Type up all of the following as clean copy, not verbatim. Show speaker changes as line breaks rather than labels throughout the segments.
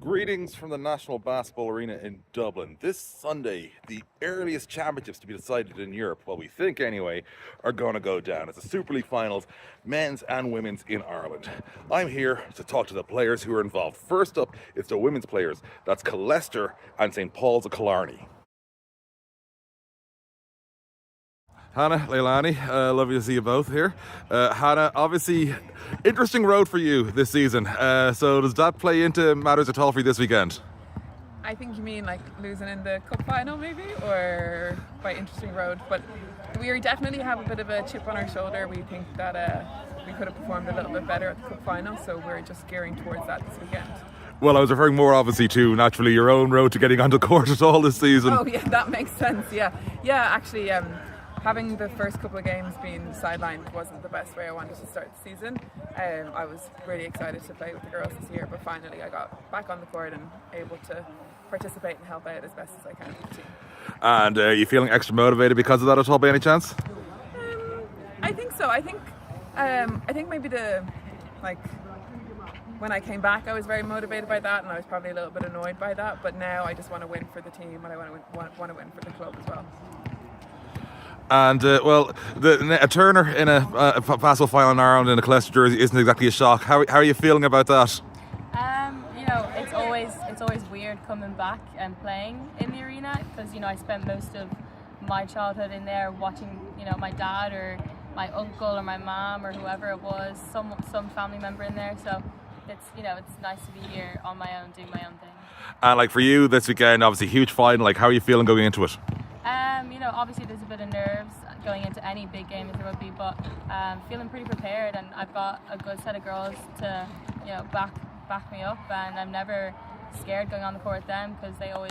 Greetings from the National Basketball Arena in Dublin. This Sunday, the earliest championships to be decided in Europe, well, we think anyway, are going to go down. It's the Super League finals, men's and women's in Ireland. I'm here to talk to the players who are involved. First up, it's the women's players. That's Killester and St. Paul's of Killarney. Hannah, Leilani, lovely to see you both here. Hannah, obviously, interesting road for you this season. So does that play into matters at all for you this weekend?
I think you mean like losing in the cup final maybe, or by interesting road. But we definitely have a bit of a chip on our shoulder. We think that we could have performed a little bit better at the cup final, so we're just gearing towards that this weekend.
Well, I was referring more obviously to naturally your own road to getting onto court at all this season.
Oh yeah, that makes sense. Yeah, actually. Having the first couple of games being sidelined wasn't the best way I wanted to start the season. I was really excited to play with the girls this year, but finally I got back on the court and able to participate and help out as best as I can with the team.
And are you feeling extra motivated because of that at all by any chance?
I think so. I think maybe when I came back I was very motivated by that, and I was probably a little bit annoyed by that, but now I just want to win for the team and I want to win for the club as well.
And a Turner in a basketball final in Ireland in a Killester jersey isn't exactly a shock. How are you feeling about that?
It's always weird coming back and playing in the arena, because I spent most of my childhood in there watching my dad or my uncle or my mom or whoever it was, some family member in there. So it's nice to be here on my own, doing my own thing.
And for you this weekend, obviously huge final. How are you feeling going into it?
Obviously there's a bit of nerves going into any big game as there would be, but feeling pretty prepared, and I've got a good set of girls to back me up, and I'm never scared going on the court with them because they always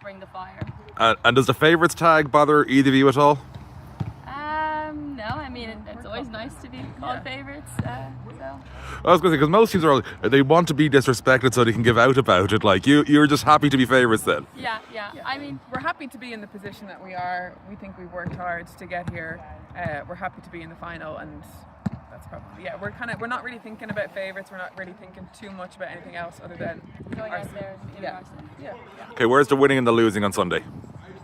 bring the fire.
And does the favourites tag bother either of you at all?
No, it's always nice to be called favourites.
I was going to say, because most teams they want to be disrespected so they can give out about it. You're just happy to be favourites then?
Yeah.
We're happy to be in the position that we are. We think we've worked hard to get here. We're happy to be in the final, and that's probably we're not really thinking about favourites. We're not really thinking too much about anything else other than
going out there. Yeah.
Okay, where's the winning and the losing on Sunday?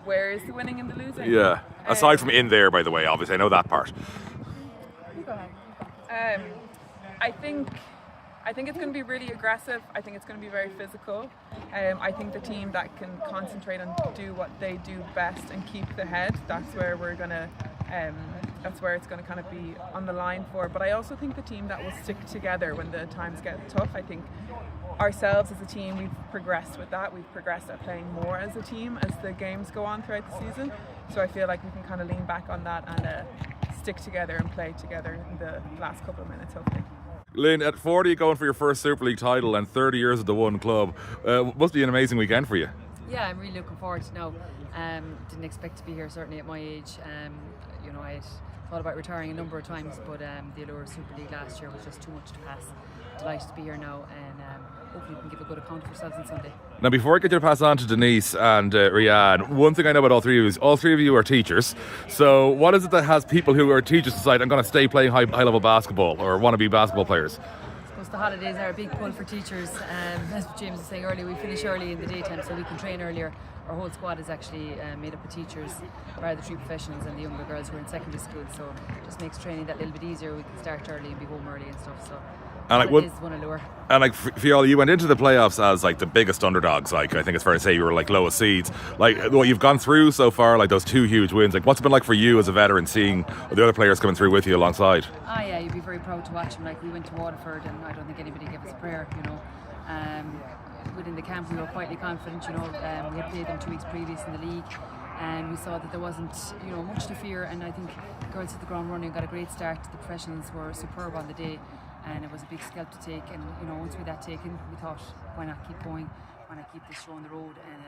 Where is the winning and the losing?
Yeah. Aside from in there, by the way, obviously I know that part.
You go ahead. I think it's going to be really aggressive. I think it's going to be very physical. I think the team that can concentrate and do what they do best and keep the head, that's where it's going to kind of be on the line for. But I also think the team that will stick together when the times get tough. I think ourselves as a team, we've progressed with that. We've progressed at playing more as a team as the games go on throughout the season. So I feel like we can kind of lean back on that and stick together and play together in the last couple of minutes, hopefully.
Lynn, at 40 going for your first Super League title and 30 years at the one club, must be an amazing weekend for you.
Yeah, I'm really looking forward to now. Didn't expect to be here, certainly at my age. I had thought about retiring a number of times, but the allure of Super League last year was just too much to pass. Delighted to be here now, and hopefully we can give a good account of ourselves on Sunday. Now,
before I get you to pass on to Denise and Rianne, one thing I know about all three of you is all three of you are teachers. So what is it that has people who are teachers decide I'm going to stay playing high-level basketball or want to be basketball players?
I suppose the holidays are a big pull for teachers. As James was saying earlier, we finish early in the daytime so we can train earlier. Our whole squad is actually made up of teachers, bar the three professionals and the younger girls who are in secondary school, so it just makes training that little bit easier. We can start early and be home early and stuff, so it is one allure.
And for you all, you went into the playoffs as the biggest underdogs. I think it's fair to say you were lowest seeds. What you've gone through so far, those two huge wins, what's it been like for you as a veteran seeing the other players coming through with you alongside?
Yeah, you'd be very proud to watch them. We went to Waterford and I don't think anybody gave us a prayer, within the camp we were quietly confident, we had played them 2 weeks previous in the league, and we saw that there wasn't much to fear, and I think the girls hit the ground running, got a great start. The professionals were superb on the day, and it was a big scalp to take, and once we had that taken, we thought, why not keep going, why not keep this show on the road, and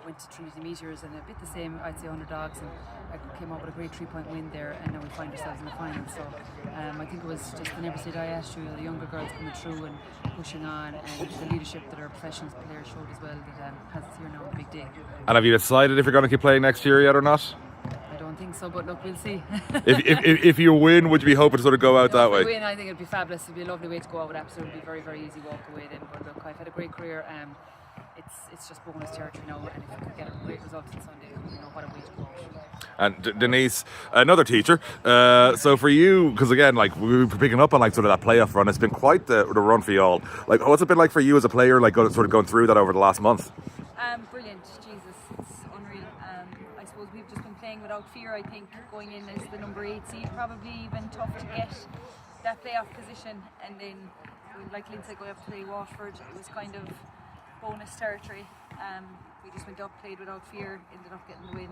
went to Trinity Meters, and a bit the same, I'd say, underdogs, and I came up with a great 3-point win there, and now we find ourselves in the final. So I think it was just the never say die attitude of the younger girls coming through and pushing on, and the leadership that our professional players showed as well that has us here now on a big day.
And have you decided if you're going to keep playing next year yet or not?
I don't don't think so, but look, we'll see.
If you win, would you be hoping to sort of go out that way?
If we win, I think it'd be fabulous. It'd be a lovely way to go out. It would absolutely be very, very easy walk away then. But look, I've had a great career. It's just bonus territory now, and if we could get a great result on Sunday, what a way to go out.
And Denise, another teacher. So for you, because again, like we were picking up on like sort of that playoff run, it's been quite the run for you all. Like, what's it been like for you as a player, like sort of going through that over the last month?
Brilliant, Jesus, it's unreal. I suppose we've just been playing without fear. I think going in as the number 8 seed, probably even tough to get that playoff position, and then like Lynn said, going up to play Waterford, it was kind of bonus territory. We just went up, played without fear, ended up getting the win,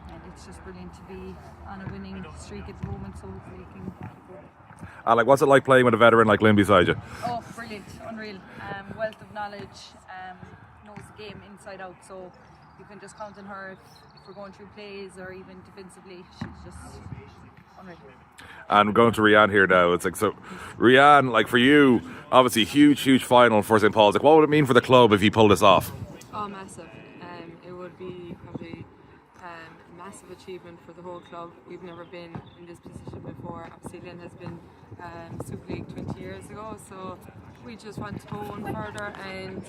and it's just brilliant to be on a winning streak at the moment, so hopefully we can keep going.
And like, what's it like playing with a veteran like Lynn beside you?
Oh, brilliant, unreal. Wealth of knowledge, knows the game inside out, so you can just count on her if we're going through plays or even defensively. She's just unreal.
And we're going to Rianne here now. It's like, so Rianne, like for you, obviously huge final for St. Paul's. Like, what would it mean for the club if you pull this off?
Oh, massive. It would be probably a massive achievement for the whole club. We've never been in this position before. Obviously, Lynn has been Super League 20 years ago, so we just want to go on further and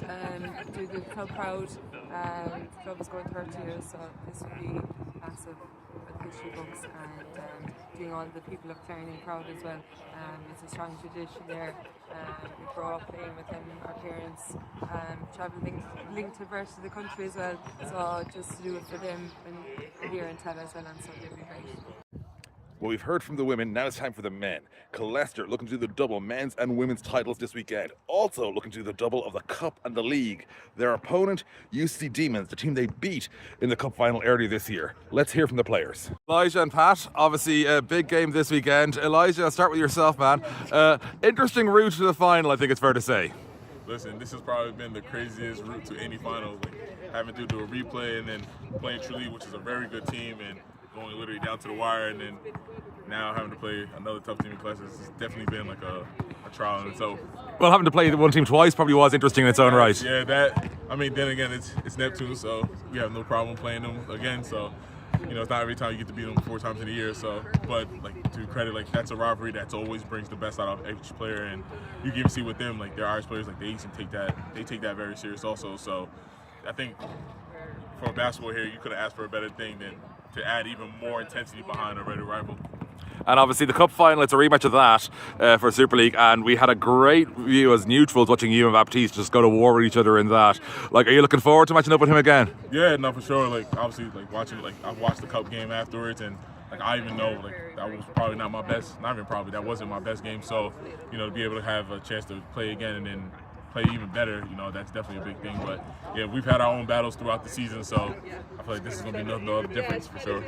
do the club proud. The club is going 30 years, so this would be massive for the history books, and doing all the people of Killarney proud as well. It's a strong tradition there. We grew up playing with them, our parents, travelling linked to the rest of the country as well. So just to do it for them and here in Tel as well on Sunday would be great.
Well, we've heard from the women, now it's time for the men. Killester looking to do the double men's and women's titles this weekend. Also looking to do the double of the cup and the league. Their opponent, UCC Demons, the team they beat in the cup final earlier this year. Let's hear from the players. Elijah and Pat, obviously a big game this weekend. Elijah, I'll start with yourself, man. Interesting route to the final, I think it's fair to say.
Listen, this has probably been the craziest route to any final. Like, having to do a replay and then playing Tralee, which is a very good team, and going literally down to the wire, and then now having to play another tough team in Killester has definitely been like a trial in itself. Well, having to play one team twice probably was interesting in its own right. Yeah, then again, it's Neptune, so we have no problem playing them again. So, it's not every time you get to beat them 4 times in a year. So, but like to credit, like that's a rivalry that's always brings the best out of each player, and you can even see with them, like they're Irish players, like they take that very serious also. So, I think for basketball here, you could have asked for a better thing than to add even more intensity behind a ready rival. And obviously the cup final, it's a rematch of that for Super League, and we had a great view as neutrals watching you and Baptiste just go to war with each other in that. Like, are you looking forward to matching up with him again? Yeah, no, for sure. Like, obviously, like watching, like I've watched the cup game afterwards, and like I even know like that was probably not my best, not even probably, that wasn't my best game. So, to be able to have a chance to play again and then play even better, that's definitely a big thing. But yeah, we've had our own battles throughout the season, so I feel like this is going to be no other difference for sure.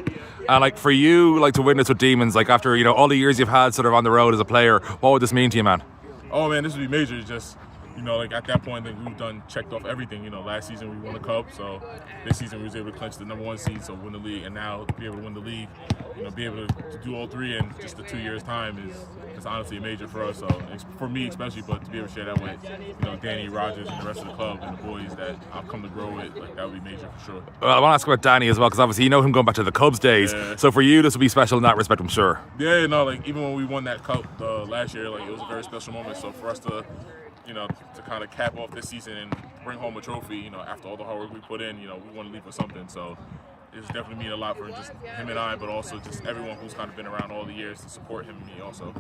And like for you, like to win this with Demons, like after all the years you've had sort of on the road as a player, what would this mean to you, man? Oh man, this would be major. It's just like at that point, we've checked off everything. Last season we won the cup, so this season we was able to clinch the number 1 seed, so win the league, and now to be able to win the league, be able to do all 3 in just the 2 years' time is honestly a major for us. So for me especially, but to be able to share that with Danny, Rogers, and the rest of the club and the boys that I've come to grow with, like that would be major for sure. Well, I want to ask about Danny as well, because obviously him going back to the Cubs days. Yeah. So for you, this will be special in that respect, I'm sure. Yeah, like even when we won that cup last year, like it was a very special moment. So for us to to kind of cap off this season and bring home a trophy, after all the hard work we put in, we want to leave with something. So it's definitely mean a lot for just him and I, but also just everyone who's kind of been around all the years to support him and me also.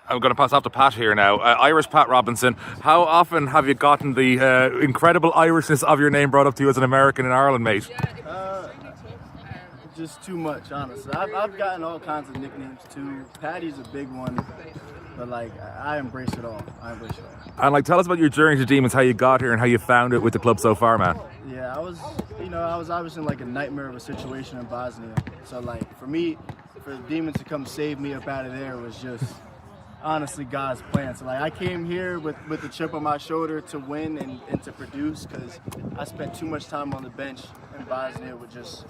I'm going to pass off to Pat here now. Irish Pat Robinson, how often have you gotten the incredible Irishness of your name brought up to you as an American in Ireland, mate?
Just too much, honestly. I've gotten all kinds of nicknames too. Patty's a big one. But I embrace it all. And
tell us about your journey to Demons, how you got here and how you found it with the club so far, man.
Yeah, I was obviously in a nightmare of a situation in Bosnia. So for me, for the Demons to come save me up out of there was just honestly God's plan. So I came here with the chip on my shoulder to win and to produce, because I spent too much time on the bench in Bosnia with just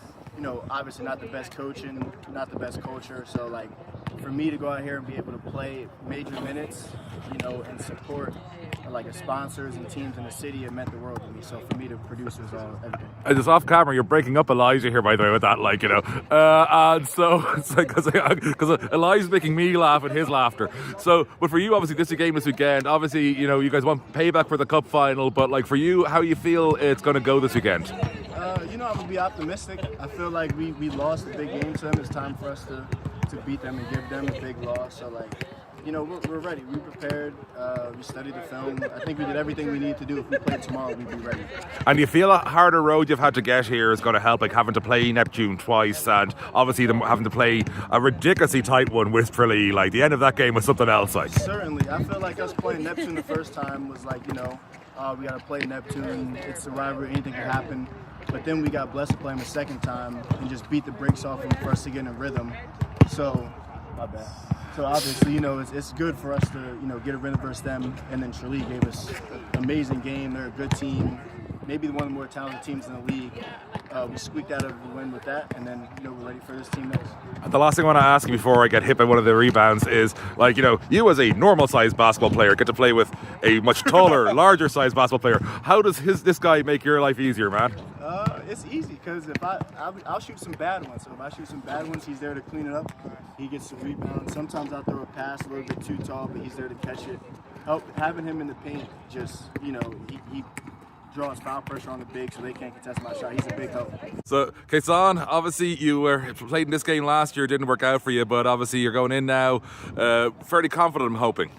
obviously not the best coaching, not the best culture. So for me to go out here and be able to play major minutes, and support like sponsors and teams in the city, it meant the world to me. So for me to produce was all everything.
And just off camera, you're breaking up Elijah here, by the way, with that, like, you know. And so, it's like, because Elijah's making me laugh at his laughter. So, but for you, obviously, this is a game this weekend. Obviously, you know, you guys want payback for the cup final, but like for you, how you feel it's going to go this weekend?
You know, I'm going to be optimistic. I feel like we lost a big game to them. It's time for us to beat them and give them a big loss. So, like, you know, we're ready. We prepared. We studied the film. I think we did everything we need to do. If we played tomorrow, we'd be ready.
And do you feel a harder road you've had to get here is going to help, like having to play Neptune twice and obviously them having to play a ridiculously tight one with Tralee? Like, the end of that game was something else, like.
Certainly. I feel like us playing Neptune the first time was like, you know, we got to play Neptune. It's a rivalry. Anything can happen. But then we got blessed to play them a second time and just beat the brakes off them for us to get in a rhythm. So, my bad. So obviously, you know, it's good for us to, you know, get a rhythm versus them. And then Tralee gave us an amazing game. They're a good team, maybe one of the more talented teams in the league. We squeaked out of the win with that, and then, you know, we're ready for this team next.
The last thing I want to ask you before I get hit by one of the rebounds is, like, you know, you as a normal-sized basketball player get to play with a much taller, larger-sized basketball player. How does this guy make your life easier, man?
It's easy because if I'll shoot some bad ones. So if I shoot some bad ones, he's there to clean it up. He gets the rebound. Sometimes I'll throw a pass a little bit too tall, but he's there to catch it. Having him in the paint, just, you know, he draws foul pressure on the big so they can't contest my shot. He's a big help. So,
Kaysan, obviously you played in this game last year, didn't work out for you, but obviously you're going in now fairly confident, I'm hoping.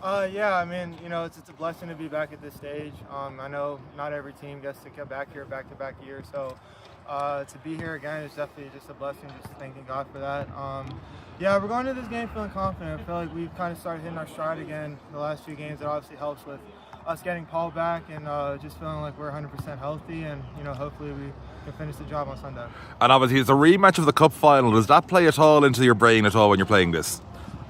Yeah, I mean, you know, it's a blessing to be back at this stage. I know not every team gets to come back here back-to-back years, so to be here again is definitely just a blessing, just thanking God for that. Yeah, we're going into this game feeling confident. I feel like we've kind of started hitting our stride again the last few games. It obviously helps with us getting Paul back and just feeling like we're 100% healthy, and, you know, hopefully we can finish the job on Sunday.
And obviously it's a rematch of the cup final. Does that play at all into your brain at all when you're playing this?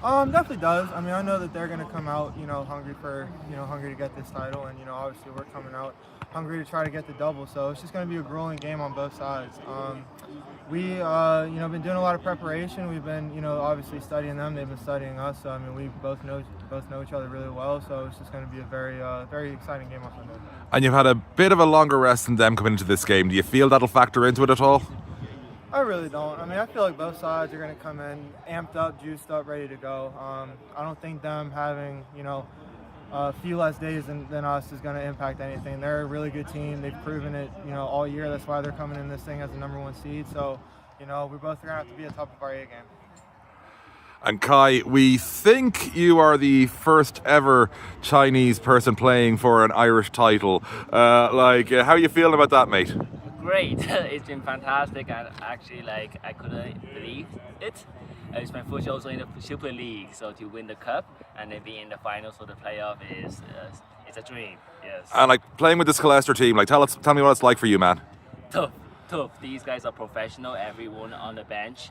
Definitely does. I mean, I know that they're going to come out, you know, hungry to get this title, and, you know, obviously we're coming out hungry to try to get the double. So it's just going to be a grueling game on both sides. We, you know, been doing a lot of preparation. We've been, you know, obviously studying them. They've been studying us. So I mean, we both know each other really well. So it's just going to be a very exciting game on Sunday.
And you've had a bit of a longer rest than them coming into this game. Do you feel that'll factor into it at all?
I really don't. I mean, I feel like both sides are going to come in amped up, juiced up, ready to go. I don't think them having, you know, a few less days than us is going to impact anything. They're a really good team. They've proven it, you know, all year. That's why they're coming in this thing as the #1 seed. So, you know, we're both going to have to be at the top of our A game.
And Kai, we think you are the first ever Chinese person playing for an Irish title. How are you feeling about that, mate?
Great. It's been fantastic, and actually, like, I couldn't believe it. It's my first year also in the Super League, so to win the cup and then be in the finals for the playoff is it's a dream. Yes.
And like playing with this Killester team, like tell me what it's like for you, man.
Tough. These guys are professional. Everyone on the bench,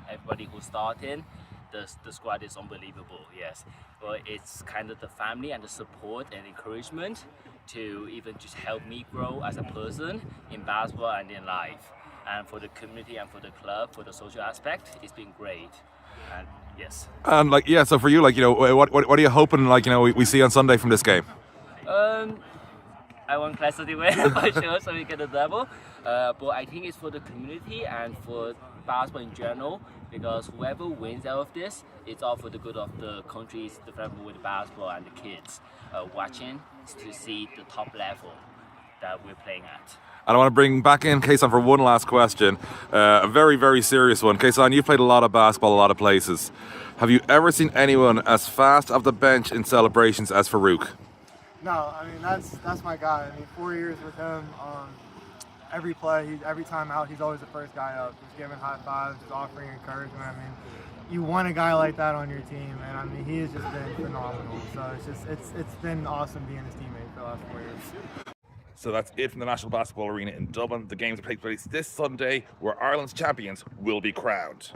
everybody who's starting, the squad is unbelievable. Yes, but it's kind of the family and the support and encouragement to even just help me grow as a person in basketball and in life. And for the community and for the club, for the social aspect, it's been great. And yes.
And like, yeah, so for you, like, you know, what are you hoping, like, you know, we see on Sunday from this game?
I want Killester to win for sure, so we get a double. But I think it's for the community and for basketball in general, because whoever wins out of this, it's all for the good of the countries, the family with basketball and the kids watching to see the top level that we're playing at.
And I want to bring back in Kaysan for one last question, a very, very serious one. Kaysan, you've played a lot of basketball, a lot of places. Have you ever seen anyone as fast off the bench in celebrations as Farouk?
No, I mean, that's my guy. I mean, 4 years with him, every play, every time out, he's always the first guy up. Just giving high fives, just offering encouragement. I mean, you want a guy like that on your team, and I mean, he has just been phenomenal. So it's been awesome being his teammate for the last 4 years.
So that's it from the National Basketball Arena in Dublin. The games will take place this Sunday, where Ireland's champions will be crowned.